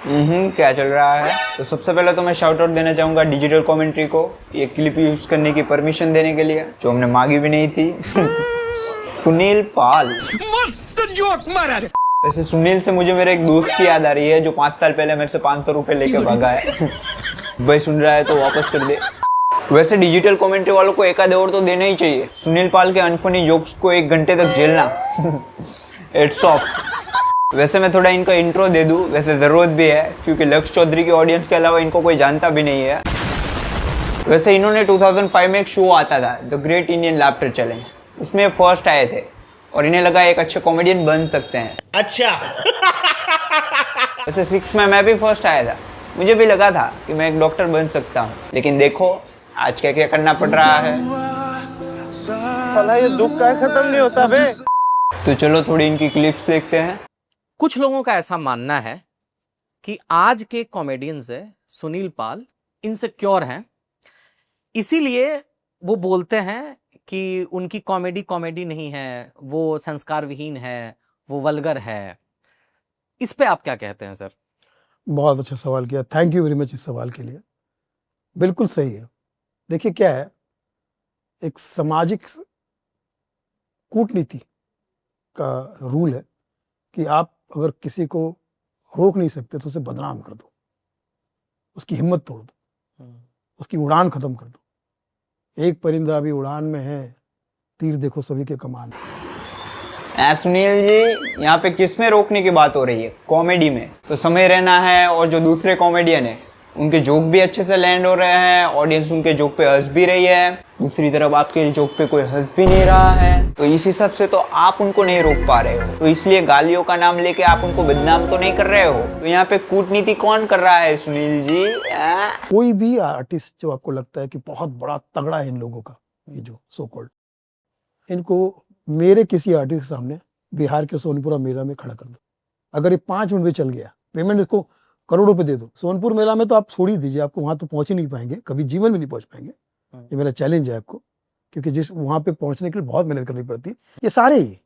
क्या चल रहा है? तो सबसे पहले तो मैं शाउट आउट देना चाहूंगा डिजिटल कमेंट्री को, ये क्लिप यूज करने की परमिशन देने के लिए, जो हमने मांगी भी नहीं थी। सुनील पाल। मस्त जोक मारा रे। वैसे सुनील से मुझे मेरे एक दोस्त की याद आ रही है, जो 5 साल पहले मेरे से 500 रुपए लेके भागा है। भाई सुन रहा है तो वापस कर दे। वैसे डिजिटल कमेंट्री वालों को एक आधे और तो देना ही चाहिए। सुनील पाल के अनफनी जोक्स को 1 घंटे तक झेलना, इट्स ऑफ। वैसे मैं थोड़ा इनका इंट्रो दे दूं, वैसे ज़रूरत भी है क्योंकि लक्ष्य चौधरी की ऑडियंस के अलावा इनको कोई जानता भी नहीं है। वैसे इन्होंने 2005 में एक शो आता था, the great Indian laughter challenge, उसमें फर्स्ट आए थे और इन्हें लगा एक अच्छे कॉमेडियन बन सकते हैं। अच्छा। वैसे 6 में मैं भी फर्स्ट आया था, मुझे भी लगा था कि मैं एक डॉक्टर बन सकता हूँ, लेकिन देखो आज क्या क्या करना पड़ रहा है। ये दुख का खत्म नहीं होता बे। तो चलो थोड़ी इनकी क्लिप्स देखते हैं। कुछ लोगों का ऐसा मानना है कि आज के कॉमेडियंस है सुनील पाल इनसिक्योर हैं, इसीलिए वो बोलते हैं कि उनकी कॉमेडी कॉमेडी नहीं है, वो संस्कार विहीन है, वो वल्गर है। इस पे आप क्या कहते हैं सर? बहुत अच्छा सवाल किया, थैंक यू वेरी मच इस सवाल के लिए। बिल्कुल सही है। देखिए क्या है, एक सामाजिक कूटनीति का रूल है कि आप अगर किसी को रोक नहीं सकते तो उसे बदनाम कर दो, उसकी हिम्मत तोड़ दो, उसकी उड़ान खत्म कर दो। एक परिंदा अभी उड़ान में है, तीर देखो सभी के कमान है। सुनील जी, यहाँ पे किस में रोकने की बात हो रही है? कॉमेडी में तो समय रहना है, और जो दूसरे कॉमेडियन है उनके जोक भी अच्छे से लैंड हो रहे हैं, ऑडियंस उनके जोक पे हंस भी रही है, दूसरी तरफ आपके जोक पे कोई हंस भी नहीं रहा है। तो इस हिसाब से तो आप उनको नहीं रोक पा रहे हो, तो इसलिए गालियों का नाम लेके आप उनको बदनाम तो नहीं कर रहे हो। तो यहाँ पे कूटनीति कौन कर रहा है सुनील जी? कोई भी आर्टिस्ट जो आपको लगता है कि बहुत बड़ा तगड़ा है इन लोगों का, ये जो सो कॉल्ड, इनको मेरे किसी आर्टिस्ट के सामने बिहार के सोनपुरा मेला में खड़ा कर दो, अगर ये 5 मिनट में चल गया, पेमेंट इसको करोड़ों रुपए दे दो। सोनपुर मेला में तो आप छोड़ ही दीजिए, आपको वहां तो पहुंच ही नहीं पाएंगे, कभी जीवन में नहीं पहुंच पाएंगे। ये मेरा चैलेंज है आपको, क्योंकि जिस वहां पे पहुंचने के लिए बहुत मेहनत करनी पड़ती है। ये सारे ही,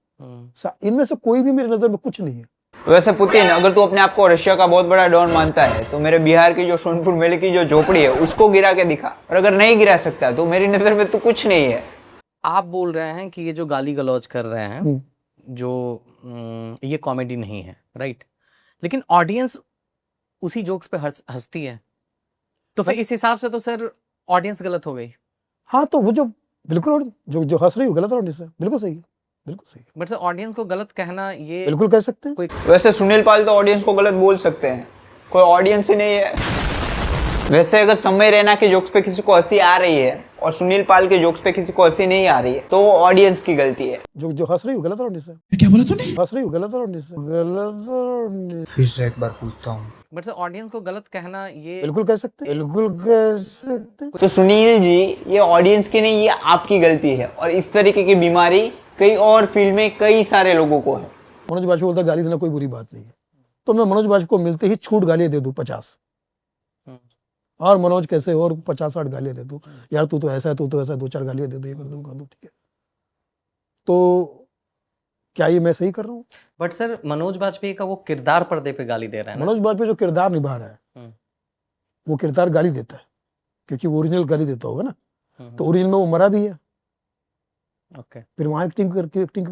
इनमें से कोई भी मेरी नजर में कुछ नहीं है। वैसे पुतिन, अगर तू अपने आप को रशिया का बहुत बड़ा डॉन मानता है तो मेरे बिहार की जो सोनपुर मेले की जो झोपड़ी है उसको गिरा के दिखा, और अगर नहीं गिरा सकता तो मेरी नजर में तो कुछ नहीं है। आप बोल रहे हैं कि ये जो गाली गलौज कर रहे हैं, जो ये कॉमेडी नहीं है, राइट? लेकिन ऑडियंस उसी जोक्स पे हंसती है, तो फिर इस हिसाब से तो सर ऑडियंस गलत हो गई। हाँ, तो वो जो बिल्कुल जो जो हंस रही हो गलत ऑडियंस है, बिल्कुल सही है, बिल्कुल सही है। बट सर ऑडियंस को गलत कहना ये बिल्कुल कह सकते हैं। कोई वैसे सुनील पाल तो ऑडियंस को गलत बोल सकते हैं, कोई ऑडियंस ही नहीं है। वैसे अगर समय रैना के जोक्स पे किसी को हंसी आ रही है और सुनील पाल के जोक्स पे किसी को हंसी नहीं आ रही है, तो वो ऑडियंस की गलती है। जो जो हंस रही हो गलत ऑडियंस है। क्या बोला तूने? हंस रही हो गलत ऑडियंस है, गलत ऑडियंस। फिर से एक बार पूछता हूँ। बट सर ऑडियंस को गलत कहना ये बिल्कुल कह सकते हैं, बिल्कुल कह सकते हैं। तो सुनील जी, ये ऑडियंस की नहीं, ये आपकी गलती है, और इस तरीके की बीमारी कई और फील्ड में कई सारे लोगों को है। मनोज बाजपेयी बोलता गाली देना कोई बुरी बात नहीं है, तो मैं मनोज बाजपेयी को मिलते ही छूट गालियां दे दूं 50, और मनोज कैसे और 50-60 गालियां दे दूं, यार तू तो ऐसा है, तू तो ऐसा है, 2-4 गालियां दे दो, ये कर दूं, ठीक है। तो क्या ये मैं सही कर रहा हूँ? बट सर मनोज बाजपेयी का वो किरदार पर्दे पे गाली दे रहा है ना। मनोज बाजपेयी जो किरदार निभा रहा है वो किरदार गाली देता है, क्योंकि वो ओरिजिनल गाली देता होगा ना, तो ओरिजिनल में वो मरा भी है। ओके, फिर वहां एक्टिंग कर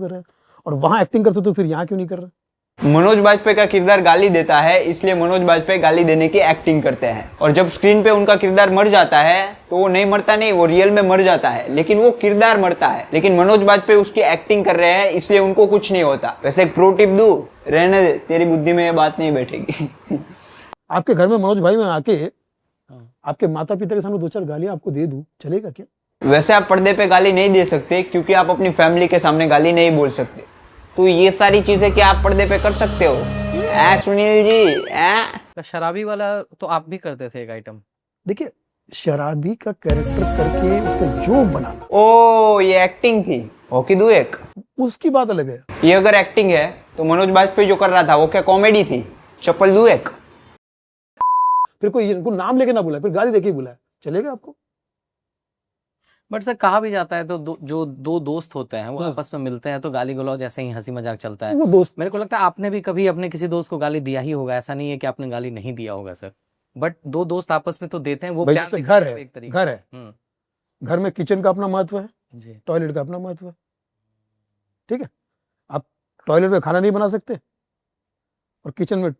रहा है, और वहां एक्टिंग करते तो फिर यहाँ क्यों नहीं कर रहा? मनोज बाजपेयी का किरदार गाली देता है, इसलिए मनोज बाजपेयी गाली देने की एक्टिंग करते हैं, और जब स्क्रीन पे उनका किरदार मर जाता है तो वो नहीं मरता, नहीं, वो रियल में मर जाता है, लेकिन वो किरदार मरता है। लेकिन मनोज बाजपेयी उसकी एक्टिंग कर रहे हैं, इसलिए उनको कुछ नहीं होता। वैसे एक प्रो टिप दूं, रहने दे, तेरी बुद्धि में ये बात नहीं बैठेगी। आपके घर में मनोज भाई में आके आपके माता पिता के सामने 2-4 गालियां आपको दे दूं, चलेगा क्या? वैसे आप पर्दे पे गाली नहीं दे सकते क्योंकि आप अपनी फैमिली के सामने गाली नहीं बोल सकते, तो ये सारी चीजें क्या आप पर्दे पे कर सकते हो? सुनील जी, शराबी वाला तो आप भी करते थे एक आइटम। देखिए, शराबी का कैरेक्टर करके उसको जोक बनाना, ओ ये एक्टिंग थी, ओके दू एक, उसकी बात अलग है। ये अगर एक्टिंग है तो मनोज बाजपेयी जो कर रहा था वो क्या कॉमेडी थी? चप्पल दू एक। फिर कोई इनको नाम लेके ना बुलाए, फिर गाली देके बुलाए, चलेगा आपको? बट सर कहा भी जाता है तो जो दो दोस्त होते हैं वो आपस में मिलते हैं तो गाली गलौज ऐसे ही हंसी मजाक चलता है। वो दोस्त मेरे को लगता है आपने भी कभी अपने किसी दोस्त को गाली दिया ही होगा, ऐसा नहीं है कि आपने गाली नहीं दिया होगा सर, बट दो दोस्त आपस में तो देते हैं, वो भाई प्यार जैसे दिखाते घर हैं है, एक तरीके घर है, घर में किचन का अपना महत्व है, जी टॉयलेट का अपना महत्व है। ठीक है, आप टॉयलेट में खाना नहीं बना सकते और किचन में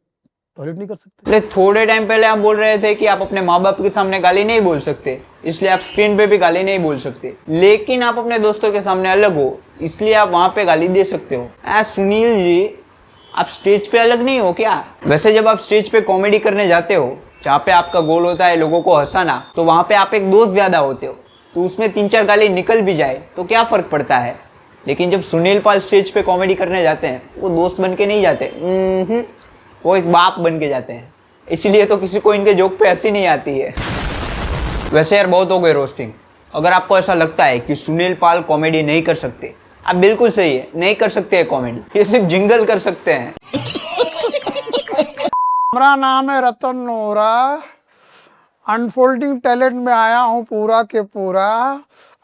टॉयलेट नहीं कर सकते। ले थोड़े टाइम पहले आप बोल रहे थे कि आप अपने माँ बाप के सामने गाली नहीं बोल सकते, इसलिए आप स्क्रीन पे भी गाली नहीं बोल सकते, लेकिन आप अपने दोस्तों के सामने अलग हो, इसलिए आप वहां पे गाली दे सकते हो। सुनील जी, आप स्टेज पे अलग नहीं हो क्या? वैसे जब आप स्टेज पे कॉमेडी करने जाते हो, जहाँ पे आपका गोल होता है लोगों को हंसाना, तो वहां पे आप एक दोस्त ज्यादा होते हो, तो उसमें 3-4 गाली निकल भी जाए तो क्या फर्क पड़ता है। लेकिन जब सुनील पाल स्टेज पे कॉमेडी करने जाते हैं, वो दोस्त बन के नहीं जाते, वो एक बाप बन के जाते हैं, इसीलिए तो किसी को इनके जोक पे हंसी नहीं आती है। वैसे यार बहुत हो गए रोस्टिंग। अगर आपको ऐसा लगता है कि सुनील पाल कॉमेडी नहीं कर सकते, आप बिल्कुल सही है, नहीं कर सकते हैं कॉमेडी, ये सिर्फ जिंगल कर सकते हैं। हमारा नाम है रतन नोरा, अनफोल्डिंग टैलेंट में आया हूँ पूरा के पूरा।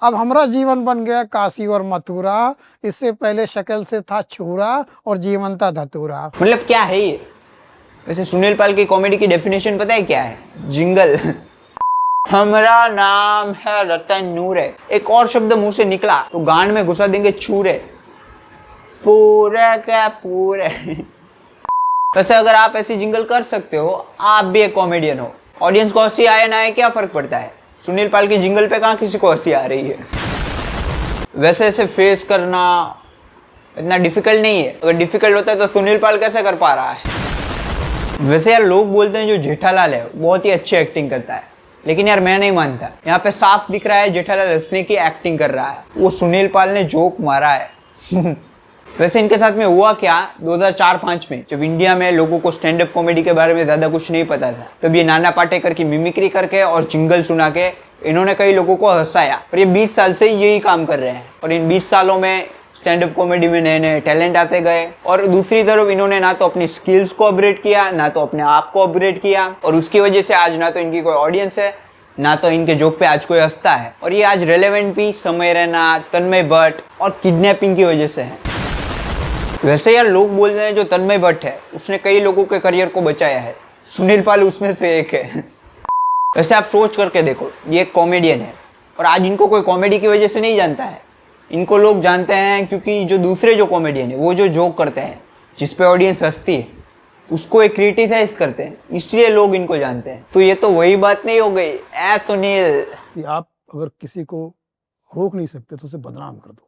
अब हमारा जीवन बन गया काशी और मथुरा, इससे पहले शक्ल से था छूरा और जीवन था धतूरा। मतलब क्या है ये? वैसे सुनील पाल की कॉमेडी की डेफिनेशन पता है क्या है? जिंगल। हमारा नाम है रतन नूरे, एक और शब्द मुंह से निकला तो गांड में घुसा देंगे छूरे, पूरे क्या पूरे। वैसे अगर आप ऐसी जिंगल कर सकते हो, आप भी एक कॉमेडियन हो। ऑडियंस को हंसी आए ना आए क्या फर्क पड़ता है? सुनील पाल की जिंगल पे कहाँ किसी को हंसी आ रही है। वैसे ऐसे फेस करना इतना डिफिकल्ट नहीं है, अगर डिफिकल्ट होता है तो सुनील पाल कैसे कर पा रहा है। वैसे यार लोग बोलते हैं जो जेठालाल है बहुत ही अच्छी एक्टिंग करता है, लेकिन यार मैं नहीं मानता। यहाँ पे साफ दिख रहा है जेठालाल हंसने की एक्टिंग कर रहा है, वो सुनील पाल ने जोक मारा है। वैसे इनके साथ में हुआ क्या, 2004-05 में जब इंडिया में लोगों को स्टैंड अप कॉमेडी के बारे में ज़्यादा कुछ नहीं पता था, तब ये नाना पाटेकर की मिमिक्री करके और जिंगल सुना के इन्होंने कई लोगों को हंसाया। और ये 20 साल से यही काम कर रहे हैं, और इन 20 सालों में स्टैंड अप कॉमेडी में नए नए टैलेंट आते गए। और दूसरी तरफ इन्होंने ना तो अपनी स्किल्स को अपग्रेड किया, ना तो अपने आप को अपग्रेड किया, और उसकी वजह से आज ना तो इनकी कोई ऑडियंस है, ना तो इनके जोक पे आज कोई हंसता है। और ये आज रेलेवेंट भी समय रैना, तन्मय भट्ट और किडनैपिंग की वजह से है। वैसे यार लोग बोल रहे हैं जो तन्मय भट्ट है उसने कई लोगों के करियर को बचाया है, सुनील पाल उसमें से एक है। वैसे आप सोच करके देखो, ये एक कॉमेडियन है और आज इनको कोई कॉमेडी की वजह से नहीं जानता है, इनको लोग जानते हैं क्योंकि जो दूसरे जो कॉमेडियन है वो जो जोक करते हैं जिस पे ऑडियंस हंसती है उसको एक क्रिटिसाइज करते हैं, इसलिए लोग इनको जानते हैं। तो ये तो वही बात नहीं हो गई सुनील। आप अगर किसी को रोक नहीं सकते तो उसे बदनाम कर दो।